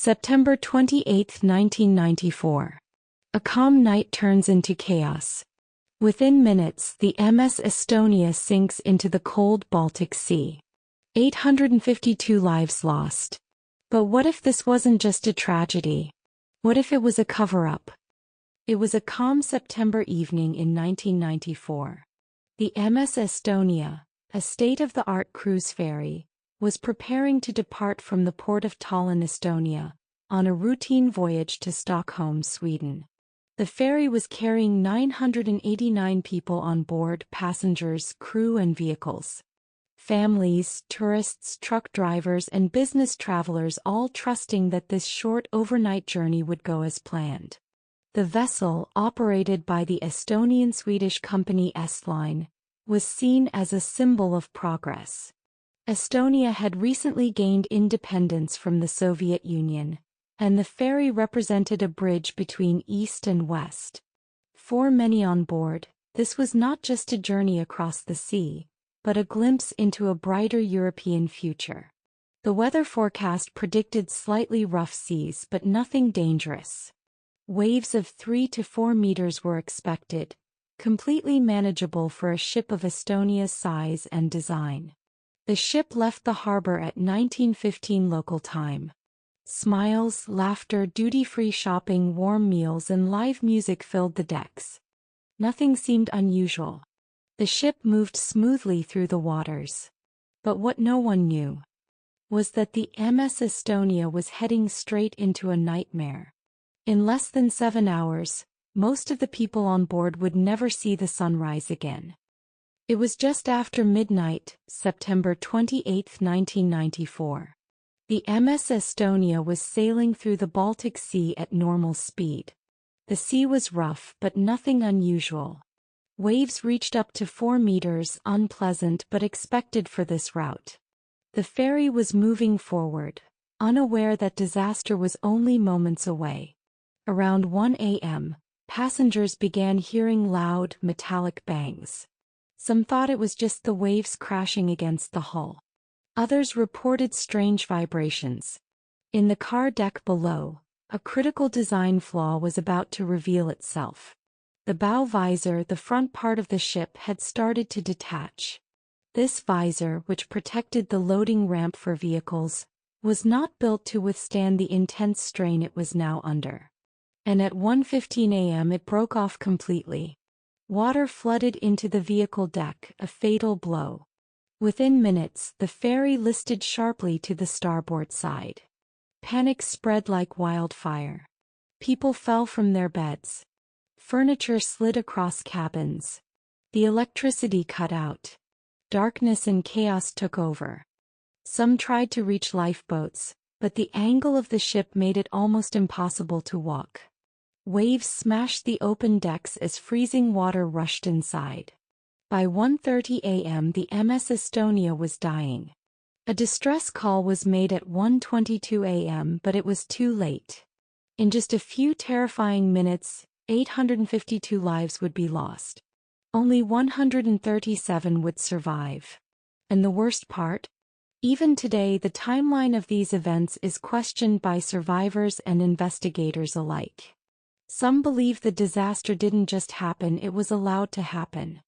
September 28, 1994. A calm night turns into chaos. Within minutes, the MS Estonia sinks into the cold Baltic Sea. 852 lives lost. But what if this wasn't just a tragedy? What if it was a cover-up? It was a calm September evening in 1994. The MS Estonia, a state-of-the-art cruise ferry, was preparing to depart from the port of Tallinn, Estonia, on a routine voyage to Stockholm, Sweden. The ferry was carrying 989 people on board: passengers, crew and vehicles. Families, tourists, truck drivers and business travelers, all trusting that this short overnight journey would go as planned. The vessel, operated by the Estonian-Swedish company Estline, was seen as a symbol of progress. Estonia had recently gained independence from the Soviet Union, and the ferry represented a bridge between East and West. For many on board, this was not just a journey across the sea, but a glimpse into a brighter European future. The weather forecast predicted slightly rough seas, but nothing dangerous. Waves of 3 to 4 meters were expected, completely manageable for a ship of Estonia's size and design. The ship left the harbor at 19:15 local time. Smiles, laughter, duty-free shopping, warm meals and live music filled the decks. Nothing seemed unusual. The ship moved smoothly through the waters. But what no one knew was that the MS Estonia was heading straight into a nightmare. In less than 7 hours, most of the people on board would never see the sunrise again. It was just after midnight, September 28, 1994. The MS Estonia was sailing through the Baltic Sea at normal speed. The sea was rough, but nothing unusual. Waves reached up to 4 meters, unpleasant but expected for this route. The ferry was moving forward, unaware that disaster was only moments away. Around 1 a.m., passengers began hearing loud, metallic bangs. Some thought it was just the waves crashing against the hull. Others reported strange vibrations. In the car deck below, a critical design flaw was about to reveal itself. The bow visor, the front part of the ship, had started to detach. This visor, which protected the loading ramp for vehicles, was not built to withstand the intense strain it was now under. And at 1:15 a.m. it broke off completely. Water flooded into the vehicle deck, a fatal blow. Within minutes, the ferry listed sharply to the starboard side. Panic spread like wildfire. People fell from their beds. Furniture slid across cabins. The electricity cut out. Darkness and chaos took over. Some tried to reach lifeboats, but the angle of the ship made it almost impossible to walk. Waves smashed the open decks as freezing water rushed inside. By 1:30 a.m. the MS Estonia was dying. A distress call was made at 1:22 a.m. but it was too late. In just a few terrifying minutes, 852 lives would be lost. Only 137 would survive. And the worst part? Even today the timeline of these events is questioned by survivors and investigators alike. Some believe the disaster didn't just happen, it was allowed to happen.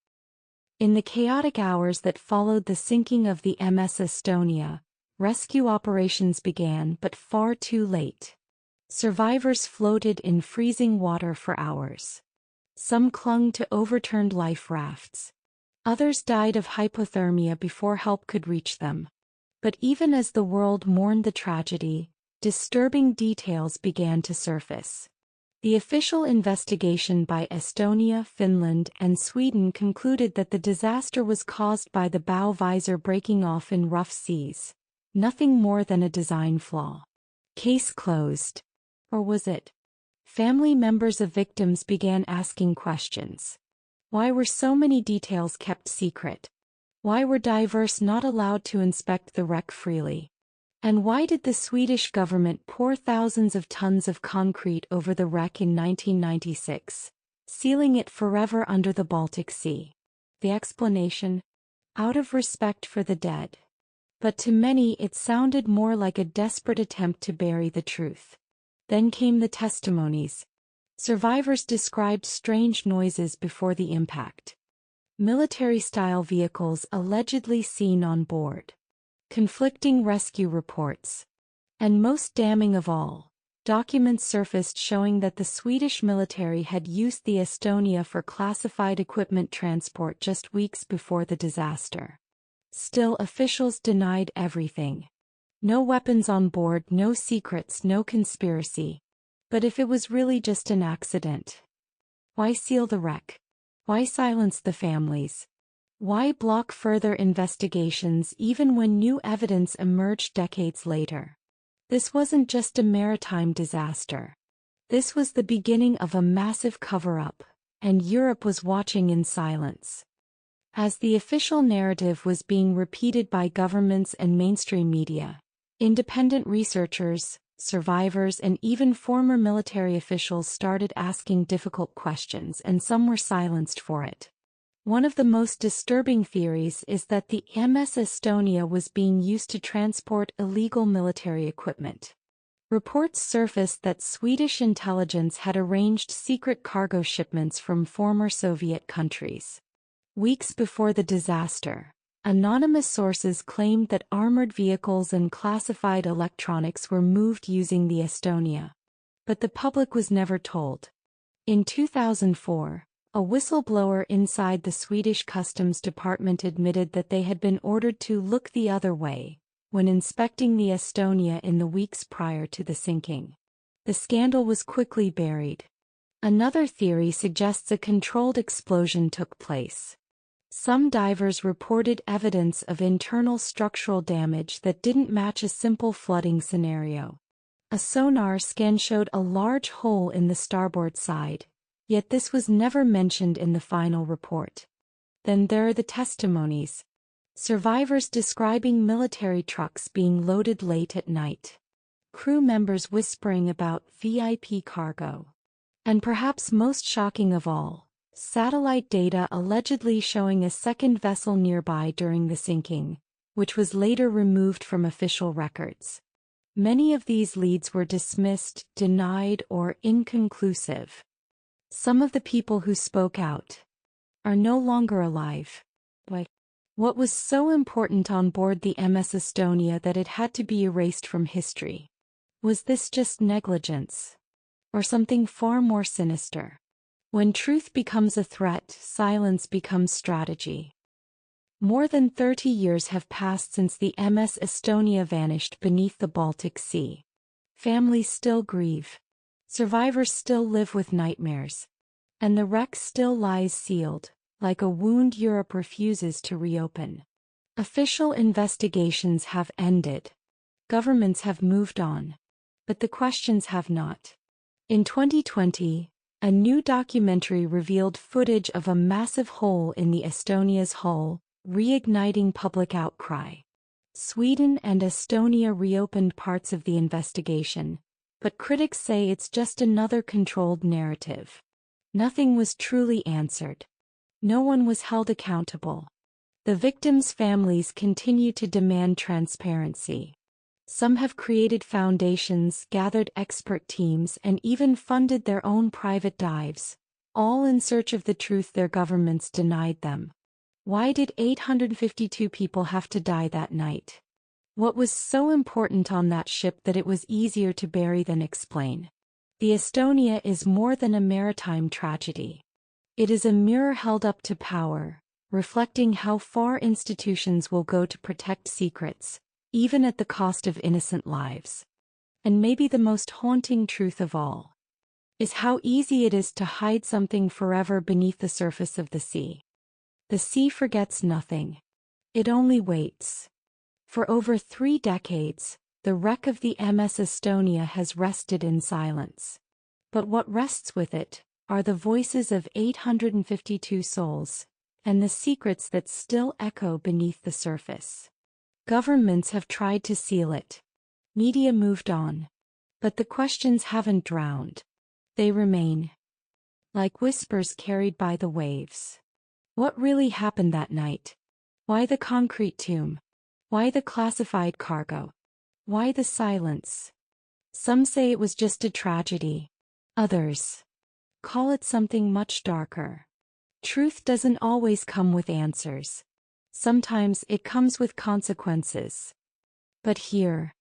In the chaotic hours that followed the sinking of the MS Estonia, rescue operations began, but far too late. Survivors floated in freezing water for hours. Some clung to overturned life rafts. Others died of hypothermia before help could reach them. But even as the world mourned the tragedy, disturbing details began to surface. The official investigation by Estonia, Finland, and Sweden concluded that the disaster was caused by the bow visor breaking off in rough seas, nothing more than a design flaw. Case closed. Or was it? Family members of victims began asking questions. Why were so many details kept secret? Why were divers not allowed to inspect the wreck freely? And why did the Swedish government pour thousands of tons of concrete over the wreck in 1996, sealing it forever under the Baltic Sea? The explanation? Out of respect for the dead. But to many it sounded more like a desperate attempt to bury the truth. Then came the testimonies. Survivors described strange noises before the impact. Military-style vehicles allegedly seen on board. Conflicting rescue reports. And most damning of all, documents surfaced showing that the Swedish military had used the Estonia for classified equipment transport just weeks before the disaster. Still, officials denied everything. No weapons on board, no secrets, no conspiracy. But if it was really just an accident, why seal the wreck? Why silence the families? Why block further investigations even when new evidence emerged decades later? This wasn't just a maritime disaster. This was the beginning of a massive cover-up, and Europe was watching in silence. As the official narrative was being repeated by governments and mainstream media, independent researchers, survivors, and even former military officials started asking difficult questions, and some were silenced for it. One of the most disturbing theories is that the MS Estonia was being used to transport illegal military equipment. Reports surfaced that Swedish intelligence had arranged secret cargo shipments from former Soviet countries. Weeks before the disaster, anonymous sources claimed that armored vehicles and classified electronics were moved using the Estonia. But the public was never told. In 2004, a whistleblower inside the Swedish Customs Department admitted that they had been ordered to look the other way when inspecting the Estonia in the weeks prior to the sinking. The scandal was quickly buried. Another theory suggests a controlled explosion took place. Some divers reported evidence of internal structural damage that didn't match a simple flooding scenario. A sonar scan showed a large hole in the starboard side, yet this was never mentioned in the final report. Then there are the testimonies. Survivors describing military trucks being loaded late at night. Crew members whispering about VIP cargo. And perhaps most shocking of all, satellite data allegedly showing a second vessel nearby during the sinking, which was later removed from official records. Many of these leads were dismissed, denied, or inconclusive. Some of the people who spoke out are no longer alive. But what was so important on board the MS Estonia that it had to be erased from history? Was this just negligence? Or something far more sinister? When truth becomes a threat, silence becomes strategy. More than 30 years have passed since the MS Estonia vanished beneath the Baltic Sea. Families still grieve. Survivors still live with nightmares. And the wreck still lies sealed, like a wound Europe refuses to reopen. Official investigations have ended. Governments have moved on. But the questions have not. In 2020, a new documentary revealed footage of a massive hole in the Estonia's hull, reigniting public outcry. Sweden and Estonia reopened parts of the investigation, but critics say it's just another controlled narrative. Nothing was truly answered. No one was held accountable. The victims' families continue to demand transparency. Some have created foundations, gathered expert teams, and even funded their own private dives, all in search of the truth their governments denied them. Why did 852 people have to die that night? What was so important on that ship that it was easier to bury than explain? The Estonia is more than a maritime tragedy. It is a mirror held up to power, reflecting how far institutions will go to protect secrets, even at the cost of innocent lives. And maybe the most haunting truth of all is how easy it is to hide something forever beneath the surface of the sea. The sea forgets nothing. It only waits. For over 3 decades, the wreck of the MS Estonia has rested in silence. But what rests with it are the voices of 852 souls, and the secrets that still echo beneath the surface. Governments have tried to seal it. Media moved on. But the questions haven't drowned. They remain. Like whispers carried by the waves. What really happened that night? Why the concrete tomb? Why the classified cargo? Why the silence? Some say it was just a tragedy. Others call it something much darker. Truth doesn't always come with answers. Sometimes it comes with consequences. But here,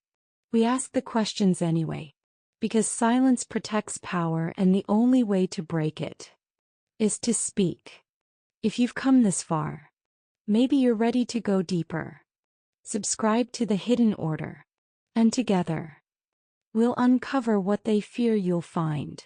we ask the questions anyway, because silence protects power and the only way to break it is to speak. If you've come this far, maybe you're ready to go deeper. Subscribe to the Hidden Order, and together, we'll uncover what they fear you'll find.